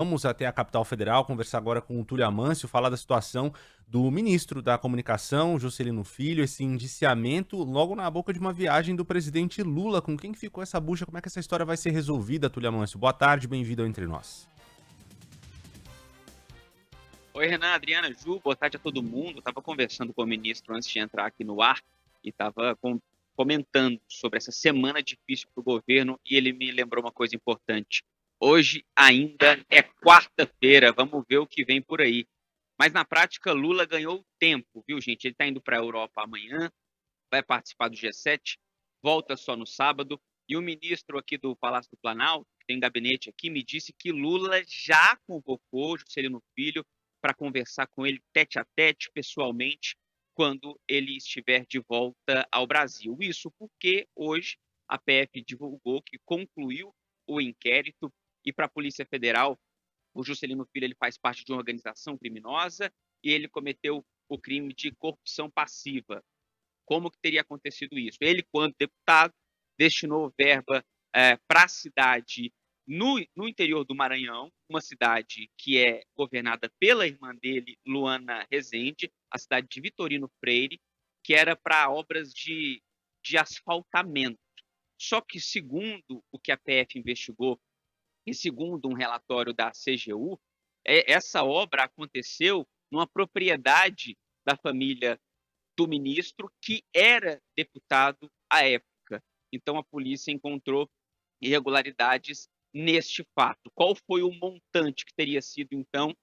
Vamos até a capital federal conversar agora com o Túlio Amâncio, falar da situação do ministro da Comunicação, Juscelino Filho, esse indiciamento logo na boca de uma viagem do presidente Lula. Com quem ficou essa bucha? Como é que essa história vai ser resolvida, Túlio Amâncio? Boa tarde, bem-vindo ao Entre Nós. Oi, Renan, Adriana, Ju, boa tarde a todo mundo. Estava conversando com o ministro antes de entrar aqui no ar e estava comentando sobre essa semana difícil para o governo e ele me lembrou uma coisa importante. Hoje ainda é quarta-feira, vamos ver o que vem por aí. Mas na prática, Lula ganhou tempo, viu, gente? Ele está indo para a Europa amanhã, vai participar do G7, volta só no sábado. E o ministro aqui do Palácio do Planalto, que tem gabinete aqui, me disse que Lula já convocou Juscelino Filho para conversar com ele tete a tete, pessoalmente, quando ele estiver de volta ao Brasil. Isso porque hoje a PF divulgou que concluiu o inquérito e para a Polícia Federal, o Juscelino Filho ele faz parte de uma organização criminosa e ele cometeu o crime de corrupção passiva. Como que teria acontecido isso? Ele, quando deputado, destinou verba para a cidade no interior do Maranhão, uma cidade que é governada pela irmã dele, Luana Rezende, a cidade de Vitorino Freire, que era para obras de asfaltamento. Só que, segundo o que a PF investigou e segundo um relatório da CGU, essa obra aconteceu numa propriedade da família do ministro, que era deputado à época. Então, a polícia encontrou irregularidades neste fato. Qual foi o montante que teria sido, então,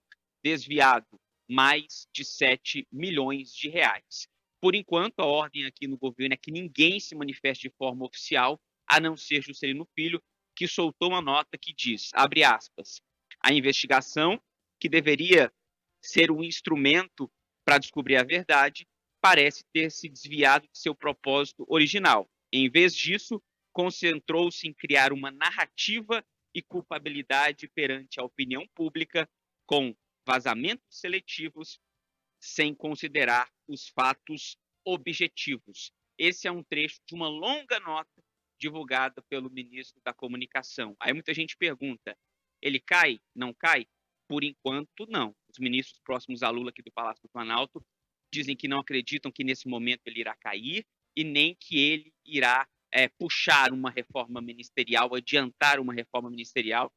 desviado? Mais de 7 milhões de reais. Por enquanto, a ordem aqui no governo é que ninguém se manifeste de forma oficial, a não ser Juscelino Filho, que soltou uma nota que diz, abre aspas, a investigação, que deveria ser um instrumento para descobrir a verdade, parece ter se desviado de seu propósito original. Em vez disso, concentrou-se em criar uma narrativa e culpabilidade perante a opinião pública, com vazamentos seletivos, sem considerar os fatos objetivos. Esse é um trecho de uma longa nota divulgada pelo ministro da Comunicação. Aí muita gente pergunta: ele cai? Não cai? Por enquanto, não. Os ministros próximos a Lula aqui do Palácio do Planalto dizem que não acreditam que nesse momento ele irá cair e nem que ele irá puxar uma reforma ministerial, adiantar uma reforma ministerial,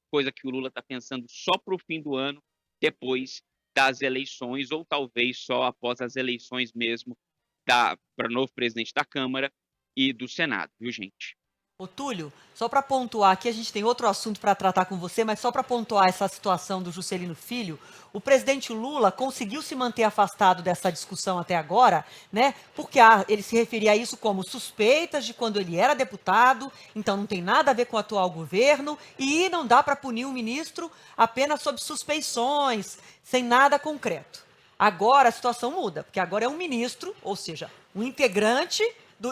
coisa que o Lula está pensando só para o fim do ano, depois das eleições, ou talvez só após as eleições mesmo para novo presidente da Câmara e do Senado, viu, gente? Ô Túlio, só para pontuar aqui, a gente tem outro assunto para tratar com você, mas só para pontuar essa situação do Juscelino Filho, o presidente Lula conseguiu se manter afastado dessa discussão até agora, né? Porque ele se referia a isso como suspeitas de quando ele era deputado, então não tem nada a ver com o atual governo, e não dá para punir o ministro apenas sob suspeições, sem nada concreto. Agora a situação muda, porque agora é um ministro, ou seja, um integrante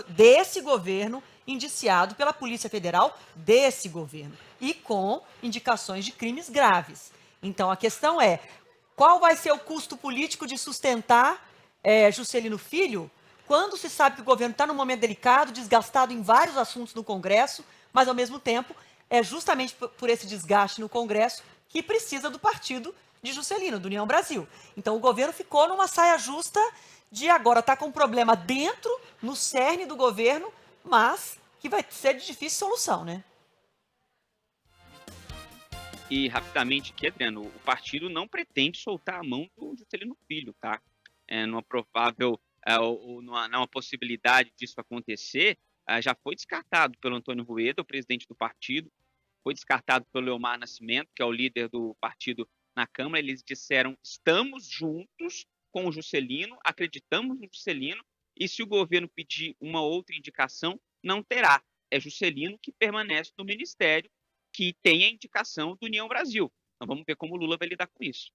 desse governo, indiciado pela Polícia Federal desse governo e com indicações de crimes graves. Então a questão é, qual vai ser o custo político de sustentar Juscelino Filho quando se sabe que o governo está num momento delicado, desgastado em vários assuntos no Congresso, mas ao mesmo tempo é justamente por esse desgaste no Congresso que precisa do partido de Juscelino, do União Brasil. Então o governo ficou numa saia justa de agora estar com um problema dentro, no cerne do governo, mas que vai ser de difícil solução, né? E rapidamente aqui, Adriano, o partido não pretende soltar a mão do Juscelino Filho, tá? Numa provável ou numa possibilidade disso acontecer, já foi descartado pelo Antônio Rueda, o presidente do partido, foi descartado pelo Leomar Nascimento, que é o líder do partido na Câmara. Eles disseram: estamos juntos com o Juscelino, acreditamos no Juscelino, e se o governo pedir uma outra indicação, não terá. É Juscelino que permanece no ministério, que tem a indicação do União Brasil. Então vamos ver como o Lula vai lidar com isso.